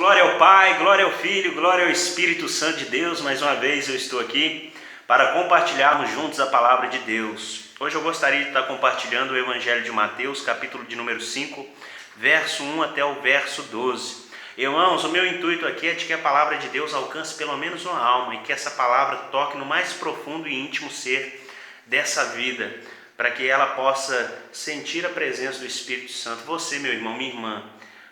Glória ao Pai, glória ao Filho, glória ao Espírito Santo de Deus. Mais uma vez eu estou aqui para compartilharmos juntos a palavra de Deus. Hoje eu gostaria de estar compartilhando o Evangelho de Mateus, capítulo de número 5, verso 1 até o verso 12. Irmãos, o meu intuito aqui é de que a palavra de Deus alcance pelo menos uma alma e que essa palavra toque no mais profundo e íntimo ser dessa vida, para que ela possa sentir a presença do Espírito Santo. Você, meu irmão, minha irmã,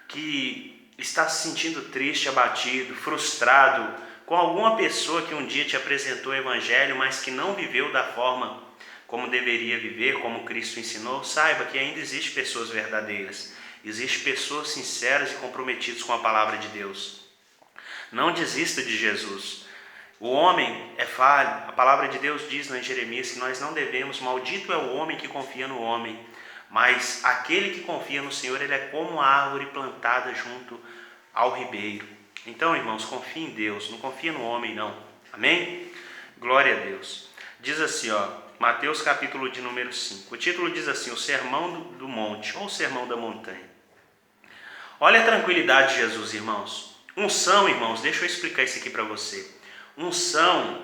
que está se sentindo triste, abatido, frustrado com alguma pessoa que um dia te apresentou o Evangelho, mas que não viveu da forma como deveria viver, como Cristo ensinou, saiba que ainda existem pessoas verdadeiras, existem pessoas sinceras e comprometidas com a palavra de Deus. Não desista de Jesus. O homem é falho. A palavra de Deus diz em Jeremias que nós não devemos, maldito é o homem que confia no homem, mas aquele que confia no Senhor, ele é como uma árvore plantada junto ao ribeiro. Então, irmãos, confie em Deus, não confia no homem não. Amém? Glória a Deus. Diz assim, Mateus capítulo de número 5. O título diz assim, o sermão do monte, ou o sermão da montanha. Olha a tranquilidade de Jesus, irmãos. Unção, irmãos, deixa eu explicar isso aqui para você. Unção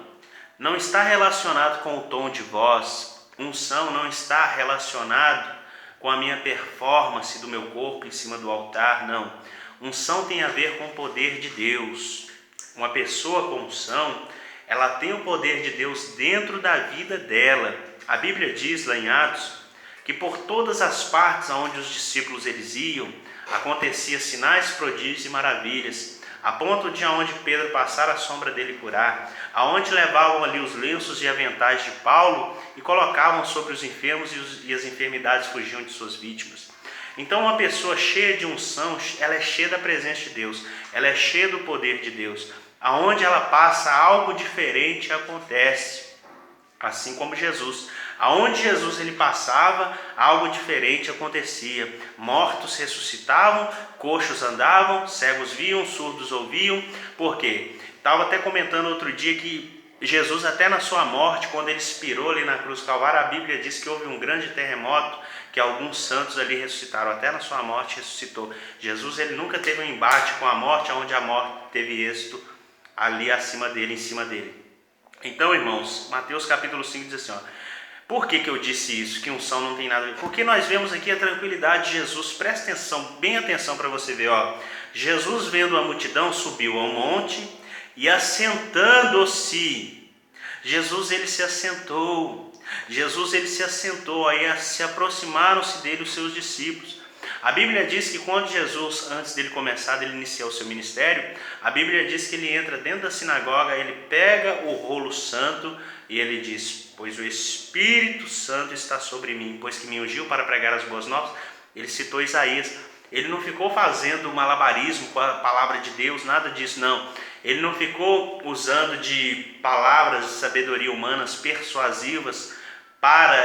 não está relacionado com o tom de voz. Unção não está relacionado com a minha performance do meu corpo em cima do altar, não. Unção tem a ver com o poder de Deus. Uma pessoa com unção, ela tem o poder de Deus dentro da vida dela. A Bíblia diz lá em Atos que por todas as partes onde os discípulos eles iam, acontecia sinais, prodígios e maravilhas, a ponto de aonde Pedro passar a sombra dele curar, aonde levavam ali os lenços e aventais de Paulo e colocavam sobre os enfermos e as enfermidades fugiam de suas vítimas. Então uma pessoa cheia de unção, ela é cheia da presença de Deus, ela é cheia do poder de Deus. Aonde ela passa, algo diferente acontece, assim como Jesus. Aonde Jesus ele passava, algo diferente acontecia. Mortos ressuscitavam, coxos andavam, cegos viam, surdos ouviam. Por quê? Estava até comentando outro dia que Jesus, até na sua morte, quando ele expirou ali na cruz do Calvário, a Bíblia diz que houve um grande terremoto, que alguns santos ali ressuscitaram, até na sua morte ressuscitou. Jesus ele nunca teve um embate com a morte, onde a morte teve êxito ali acima dele, em cima dele. Então, irmãos, Mateus capítulo 5 diz assim, por que eu disse isso, que unção não tem nada a ver? Porque nós vemos aqui a tranquilidade de Jesus. Presta atenção, bem atenção para você ver. Jesus, vendo a multidão, subiu ao monte e assentando-se. Jesus ele se assentou. Jesus ele se assentou, aí se aproximaram-se dele os seus discípulos. A Bíblia diz que quando Jesus, antes dele começar, dele iniciar o seu ministério, a Bíblia diz que ele entra dentro da sinagoga, ele pega o rolo santo e ele diz, pois o Espírito Santo está sobre mim, pois que me ungiu para pregar as boas novas. Ele citou Isaías. Ele não ficou fazendo malabarismo com a palavra de Deus, nada disso, não. Ele não ficou usando de palavras de sabedoria humanas persuasivas para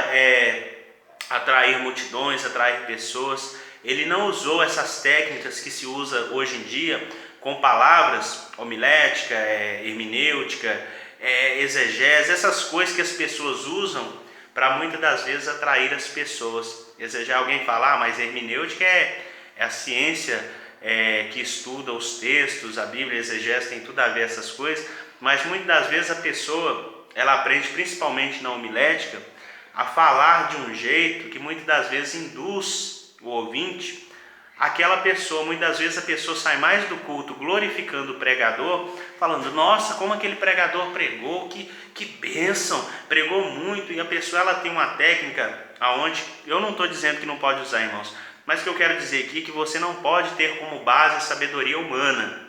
atrair multidões, atrair pessoas. Ele não usou essas técnicas que se usa hoje em dia com palavras, homilética, hermenêutica, exegese, essas coisas que as pessoas usam para muitas das vezes atrair as pessoas. Exegese, alguém falar, mas hermenêutica é a ciência que estuda os textos, a Bíblia, a exegese tem tudo a ver essas coisas, mas muitas das vezes a pessoa, ela aprende principalmente na homilética a falar de um jeito que muitas das vezes induz o ouvinte, aquela pessoa, muitas vezes a pessoa sai mais do culto glorificando o pregador, falando, nossa, como aquele pregador pregou, que bênção, pregou muito, e a pessoa ela tem uma técnica aonde, eu não estou dizendo que não pode usar, irmãos, mas o que eu quero dizer aqui é que você não pode ter como base a sabedoria humana.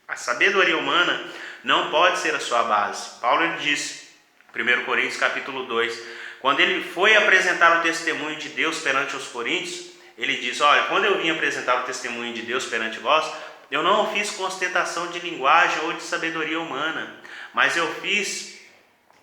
A sabedoria humana não pode ser a sua base. Paulo ele disse, 1 Coríntios capítulo 2, quando ele foi apresentar o testemunho de Deus perante os coríntios, ele diz, olha, quando eu vim apresentar o testemunho de Deus perante vós, eu não fiz com ostentação de linguagem ou de sabedoria humana, mas eu fiz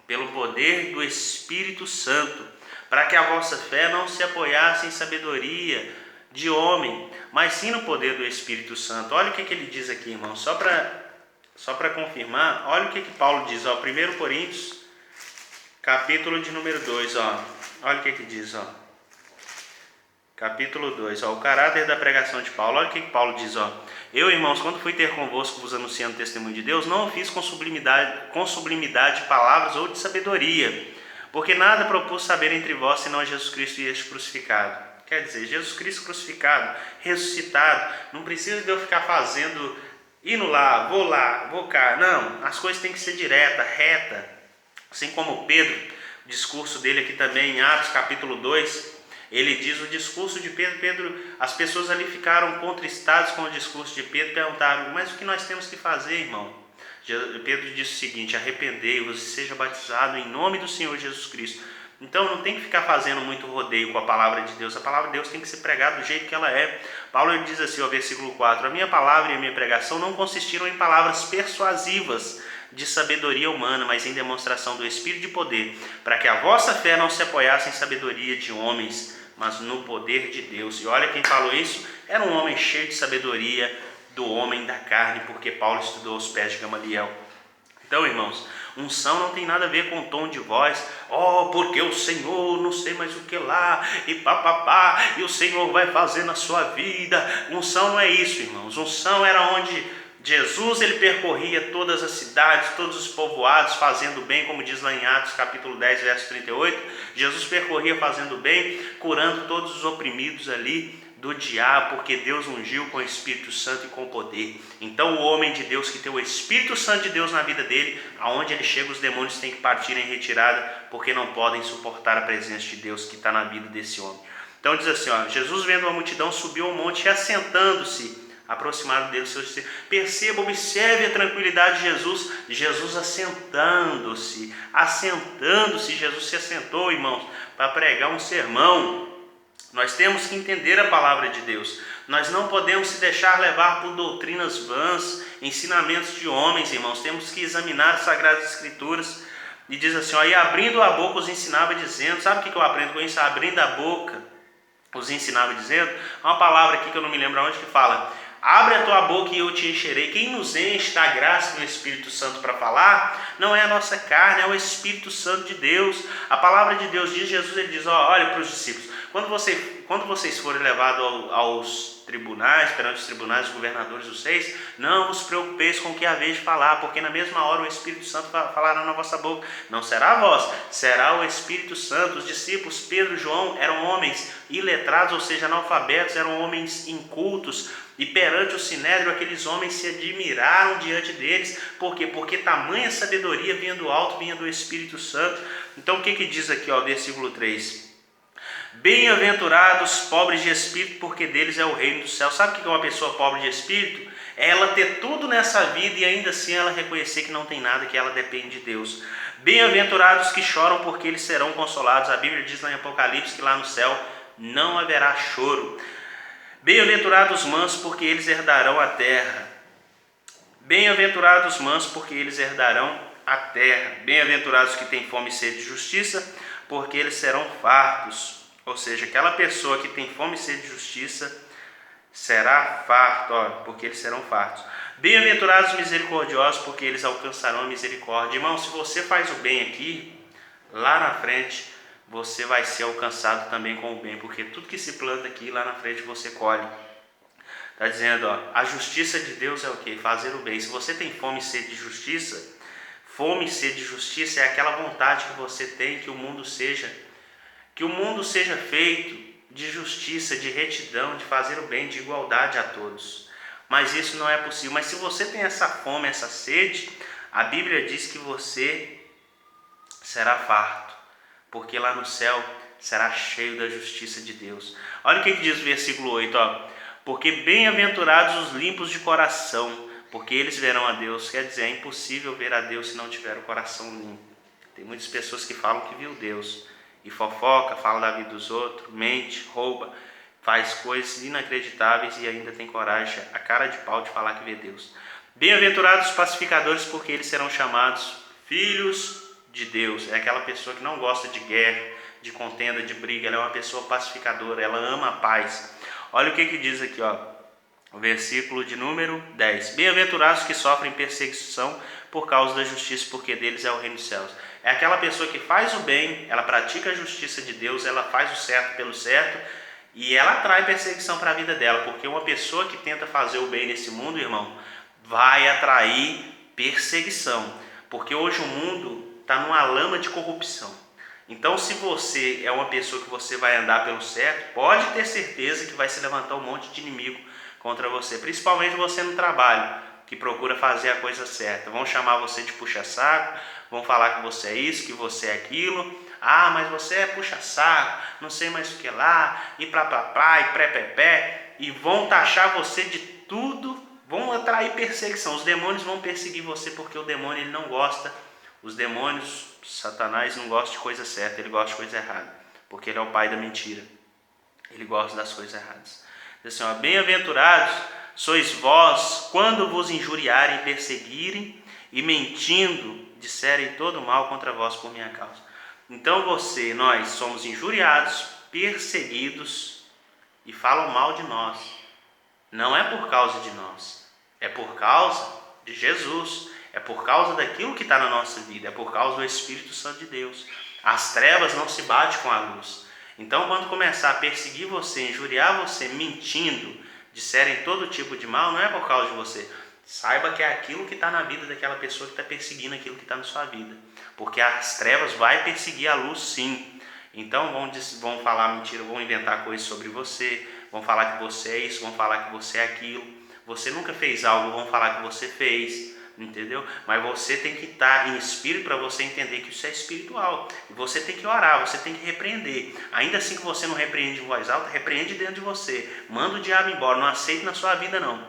pelo poder do Espírito Santo, para que a vossa fé não se apoiasse em sabedoria de homem, mas sim no poder do Espírito Santo. Olha o que ele diz aqui, irmão, só para confirmar, olha o que Paulo diz, 1 Coríntios, capítulo de número 2, olha o que diz, capítulo 2, o caráter da pregação de Paulo. Olha o que Paulo diz, Eu, irmãos, quando fui ter convosco vos anunciando o testemunho de Deus, não o fiz com sublimidade de palavras ou de sabedoria, porque nada propus saber entre vós, senão a Jesus Cristo e este crucificado. Quer dizer, Jesus Cristo crucificado, ressuscitado, não precisa de eu ficar fazendo, indo lá, vou cá. Não, as coisas têm que ser direta, reta. Assim como Pedro, o discurso dele aqui também em Atos capítulo 2, ele diz o discurso de Pedro, as pessoas ali ficaram contristadas com o discurso de Pedro, perguntaram, mas o que nós temos que fazer, irmão? Pedro disse o seguinte, arrependei-vos e seja batizado em nome do Senhor Jesus Cristo. Então não tem que ficar fazendo muito rodeio com a palavra de Deus, a palavra de Deus tem que ser pregada do jeito que ela é. Paulo ele diz assim, ó, versículo 4, a minha palavra e a minha pregação não consistiram em palavras persuasivas de sabedoria humana, mas em demonstração do Espírito de poder, para que a vossa fé não se apoiasse em sabedoria de homens, mas no poder de Deus. E olha quem falou isso, era um homem cheio de sabedoria, do homem da carne, porque Paulo estudou aos pés de Gamaliel. Então, irmãos, unção não tem nada a ver com o tom de voz, porque o Senhor não sei mais o que lá, e papapá, e o Senhor vai fazer na sua vida. Unção não é isso, irmãos. Unção era onde Jesus ele percorria todas as cidades, todos os povoados, fazendo bem, como diz lá em Atos capítulo 10, verso 38. Jesus percorria fazendo bem, curando todos os oprimidos ali do diabo, porque Deus ungiu com o Espírito Santo e com poder. Então o homem de Deus que tem o Espírito Santo de Deus na vida dele, aonde ele chega os demônios têm que partir em retirada, porque não podem suportar a presença de Deus que está na vida desse homem. Então diz assim, ó, Jesus vendo a multidão subiu ao monte e assentando-se, aproximaram dele seus discípulos. Perceba, observe a tranquilidade de Jesus. Jesus assentando-se, Jesus se assentou, irmãos, para pregar um sermão. Nós temos que entender a palavra de Deus. Nós não podemos se deixar levar por doutrinas vãs, ensinamentos de homens, irmãos. Temos que examinar as Sagradas Escrituras. E diz assim, ó, e abrindo a boca os ensinava dizendo, sabe o que eu aprendo com isso? Abrindo a boca os ensinava dizendo, há uma palavra aqui que eu não me lembro onde que fala, abre a tua boca e eu te encherei. Quem nos enche da graça do Espírito Santo para falar, não é a nossa carne, é o Espírito Santo de Deus. A palavra de Deus diz, Jesus ele diz, ó, olha para os discípulos, quando vocês forem levados aos tribunais, perante os tribunais, os governadores dos reis, não vos preocupeis com o que haveis de falar, porque na mesma hora o Espírito Santo falará na vossa boca. Não será a voz, será o Espírito Santo. Os discípulos Pedro e João eram homens iletrados, ou seja, analfabetos, eram homens incultos, e perante o sinédrio aqueles homens se admiraram diante deles. Por quê? Porque tamanha sabedoria vinha do alto, vinha do Espírito Santo. Então o que diz aqui, ó, versículo 3? Bem-aventurados pobres de espírito, porque deles é o reino do céu. Sabe o que é uma pessoa pobre de espírito? É ela ter tudo nessa vida e ainda assim ela reconhecer que não tem nada, que ela depende de Deus. Bem-aventurados que choram, porque eles serão consolados. A Bíblia diz lá em Apocalipse que lá no céu não haverá choro. Bem-aventurados os mansos, porque eles herdarão a terra. Bem-aventurados os mansos, porque eles herdarão a terra. Bem-aventurados que têm fome e sede de justiça, porque eles serão fartos. Ou seja, aquela pessoa que tem fome e sede de justiça será farto, porque eles serão fartos. Bem-aventurados os misericordiosos, porque eles alcançarão a misericórdia. Irmão, se você faz o bem aqui, lá na frente, você vai ser alcançado também com o bem, porque tudo que se planta aqui, lá na frente você colhe. Está dizendo, a justiça de Deus é o quê? Fazer o bem. Se você tem fome e sede de justiça, fome e sede de justiça é aquela vontade que você tem que o mundo seja feito de justiça, de retidão, de fazer o bem, de igualdade a todos. Mas isso não é possível. Mas se você tem essa fome, essa sede, a Bíblia diz que você será farto, porque lá no céu será cheio da justiça de Deus. Olha o que diz o versículo 8, porque bem-aventurados os limpos de coração, porque eles verão a Deus. Quer dizer, é impossível ver a Deus se não tiver o coração limpo. Tem muitas pessoas que falam que viu Deus, e fofoca, fala da vida dos outros, mente, rouba, faz coisas inacreditáveis e ainda tem coragem, a cara de pau, de falar que vê Deus. Bem-aventurados os pacificadores, porque eles serão chamados filhos de Deus. É aquela pessoa que não gosta de guerra, de contenda, de briga. Ela é uma pessoa pacificadora, ela ama a paz. Olha o que diz aqui, o versículo de número 10. Bem-aventurados que sofrem perseguição por causa da justiça, porque deles é o reino dos céus. É aquela pessoa que faz o bem, ela pratica a justiça de Deus, ela faz o certo pelo certo, E ela atrai perseguição para a vida dela, porque uma pessoa que tenta fazer o bem nesse mundo, irmão, vai atrair perseguição. Porque hoje o mundo está numa lama de corrupção. Então, se você é uma pessoa que você vai andar pelo certo, pode ter certeza que vai se levantar um monte de inimigo contra você, principalmente você no trabalho, que procura fazer a coisa certa. Vão chamar você de puxa-saco, vão falar que você é isso, que você é aquilo. Ah, mas você é puxa-saco, não sei mais o que lá, e plá, e pré-pé-pé, e vão taxar você de tudo, vão atrair perseguição. Os demônios vão perseguir você, porque o demônio ele não gosta. Os demônios, Satanás não gosta de coisa certa, ele gosta de coisa errada, porque ele é o pai da mentira. Ele gosta das coisas erradas. Diz assim, ó, bem-aventurados sois vós quando vos injuriarem, perseguirem e mentindo disserem todo mal contra vós por minha causa. Então nós somos injuriados, perseguidos e falam mal de nós. Não é por causa de nós, é por causa de Jesus. É por causa daquilo que está na nossa vida, é por causa do Espírito Santo de Deus. As trevas não se batem com a luz. Então, quando começar a perseguir você, injuriar você, mentindo, disserem todo tipo de mal, não é por causa de você. Saiba que é aquilo que está na vida daquela pessoa que está perseguindo aquilo que está na sua vida. Porque as trevas vai perseguir a luz, sim. Então, vão falar mentira, vão inventar coisas sobre você, vão falar que você é isso, vão falar que você é aquilo. Você nunca fez algo, vão falar que você fez. Entendeu? Mas você tem que estar em espírito para você entender que isso é espiritual. E você tem que orar, você tem que repreender. Ainda assim que você não repreende em voz alta, repreende dentro de você. Manda o diabo embora, não aceite na sua vida não.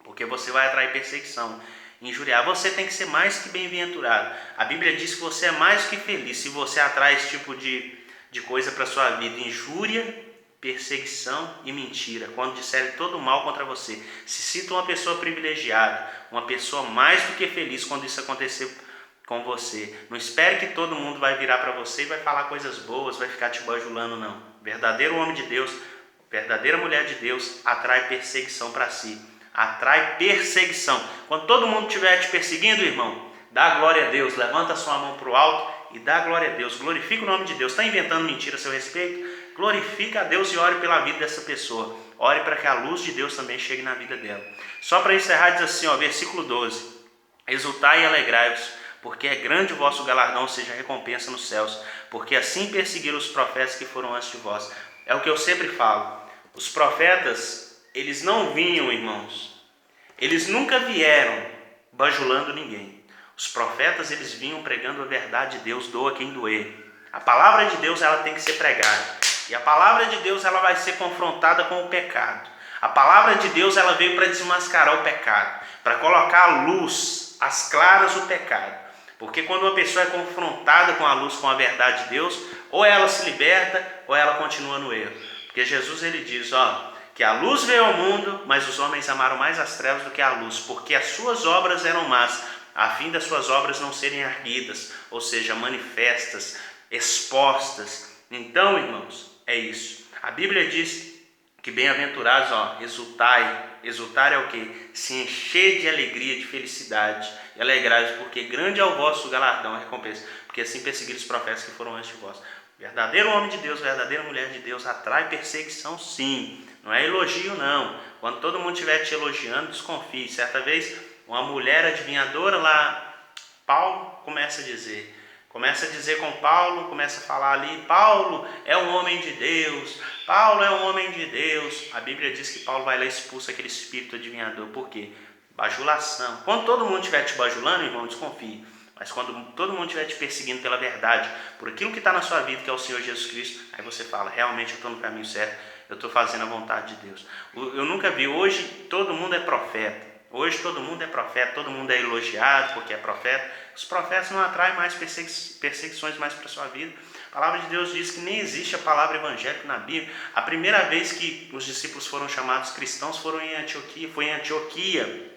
Porque você vai atrair perseguição, injuriar. Você tem que ser mais que bem-aventurado. A Bíblia diz que você é mais que feliz se você atrai esse tipo de coisa para a sua vida. Injúria, perseguição e mentira, quando disserem todo mal contra você. Se cita uma pessoa privilegiada, uma pessoa mais do que feliz quando isso acontecer com você. Não espere que todo mundo vai virar para você e vai falar coisas boas, vai ficar te bajulando, não. Verdadeiro homem de Deus, verdadeira mulher de Deus atrai perseguição para si. Atrai perseguição. Quando todo mundo estiver te perseguindo, irmão, dá glória a Deus, levanta a sua mão para o alto e dá glória a Deus, glorifica o nome de Deus. Está inventando mentira a seu respeito? Glorifica a Deus e ore pela vida dessa pessoa. Ore para que a luz de Deus também chegue na vida dela. Só para encerrar, diz assim, ó, versículo 12. Exultai e alegrai-vos, porque é grande o vosso galardão, ou seja, a recompensa nos céus. Porque assim perseguiram os profetas que foram antes de vós. É o que eu sempre falo. Os profetas, eles não vinham, irmãos. Eles nunca vieram bajulando ninguém. Os profetas, eles vinham pregando a verdade de Deus, doa quem doer. A palavra de Deus, ela tem que ser pregada. E a palavra de Deus, ela vai ser confrontada com o pecado. A palavra de Deus, ela veio para desmascarar o pecado, para colocar à luz, às claras, o pecado. Porque quando uma pessoa é confrontada com a luz, com a verdade de Deus, ou ela se liberta, ou ela continua no erro. Porque Jesus, ele diz, ó, que a luz veio ao mundo, mas os homens amaram mais as trevas do que a luz, porque as suas obras eram más, a fim das suas obras não serem arguidas, ou seja, manifestas, expostas. Então, irmãos, é isso. A Bíblia diz que bem-aventurados, ó, exultai. Exultar é o quê? Se encher de alegria, de felicidade. E alegrai-vos, porque grande é o vosso galardão, a recompensa. Porque assim perseguiram os profetas que foram antes de vós. Verdadeiro homem de Deus, verdadeira mulher de Deus, atrai perseguição, sim. Não é elogio, não. Quando todo mundo estiver te elogiando, desconfie. Certa vez, uma mulher adivinhadora lá, Paulo começa a dizer com Paulo, começa a falar ali, Paulo é um homem de Deus, Paulo é um homem de Deus. A Bíblia diz que Paulo vai lá e expulsa aquele espírito adivinhador. Por quê? Bajulação. Quando todo mundo estiver te bajulando, irmão, desconfie. Mas quando todo mundo estiver te perseguindo pela verdade, por aquilo que está na sua vida, que é o Senhor Jesus Cristo, aí você fala, realmente eu estou no caminho certo, eu estou fazendo a vontade de Deus. Eu nunca vi, hoje todo mundo é profeta. Hoje todo mundo é profeta, todo mundo é elogiado porque é profeta. Os profetas não atraem mais perseguições mais para a sua vida. A palavra de Deus diz que nem existe a palavra evangélica na Bíblia. A primeira vez que os discípulos foram chamados cristãos foi em Antioquia.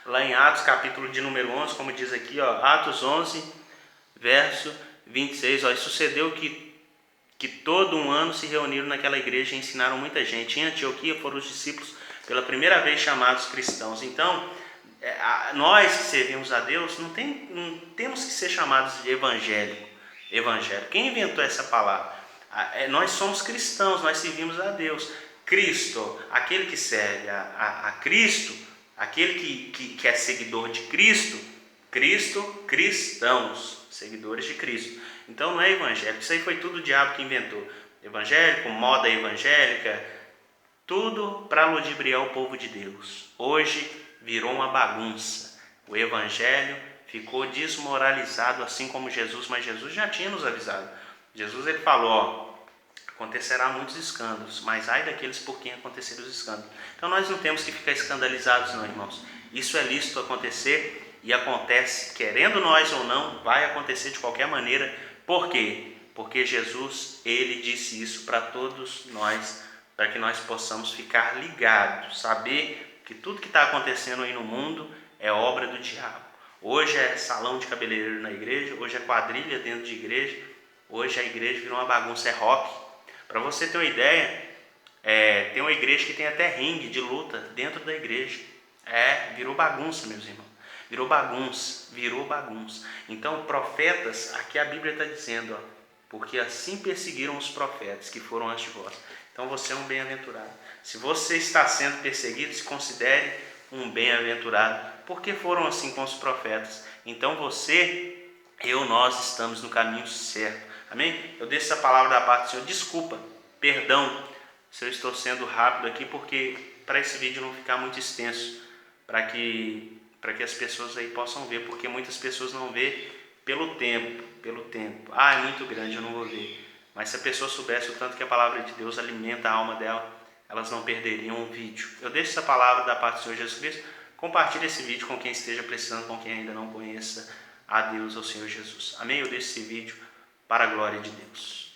Lá em Atos, capítulo de número 11, como diz aqui, ó, Atos 11, verso 26. Ó, e sucedeu que todo um ano se reuniram naquela igreja e ensinaram muita gente. Em Antioquia foram os discípulos pela primeira vez chamados cristãos. Então, nós que servimos a Deus, não temos que ser chamados de evangélico. Quem inventou essa palavra? Nós somos cristãos, nós servimos a Deus. Cristo, aquele que serve a Cristo, aquele que é seguidor de Cristo, Cristo, cristãos, seguidores de Cristo. Então não é evangélico, isso aí foi tudo o diabo que inventou. Evangélico, moda evangélica, tudo para ludibriar o povo de Deus. Hoje virou uma bagunça. O evangelho ficou desmoralizado, assim como Jesus, mas Jesus já tinha nos avisado. Jesus ele falou, acontecerá muitos escândalos, mas ai daqueles por quem acontecerem os escândalos. Então nós não temos que ficar escandalizados não, irmãos. Isso é lícito acontecer e acontece, querendo nós ou não, vai acontecer de qualquer maneira. Por quê? Porque Jesus, ele disse isso para todos nós, para que nós possamos ficar ligados, saber que tudo que está acontecendo aí no mundo é obra do diabo. Hoje é salão de cabeleireiro na igreja, hoje é quadrilha dentro de igreja, hoje a igreja virou uma bagunça, é rock. Para você ter uma ideia, tem uma igreja que tem até ringue de luta dentro da igreja. Virou bagunça, meus irmãos. Virou bagunça. Então, profetas, aqui a Bíblia está dizendo, porque assim perseguiram os profetas que foram antes de vós. Então você é um bem-aventurado. Se você está sendo perseguido, se considere um bem-aventurado, porque foram assim com os profetas. Então nós estamos no caminho certo. Amém? Eu deixo essa palavra da parte do Senhor. Desculpa, perdão, se eu estou sendo rápido aqui, porque para esse vídeo não ficar muito extenso, para que as pessoas aí possam ver, porque muitas pessoas não vê pelo tempo. É muito grande, eu não vou ver. Mas se a pessoa soubesse o tanto que a palavra de Deus alimenta a alma dela, elas não perderiam o vídeo. Eu deixo essa palavra da parte do Senhor Jesus Cristo. Compartilhe esse vídeo com quem esteja precisando, com quem ainda não conheça a Deus, ao Senhor Jesus. Amém? Eu deixo esse vídeo para a glória de Deus.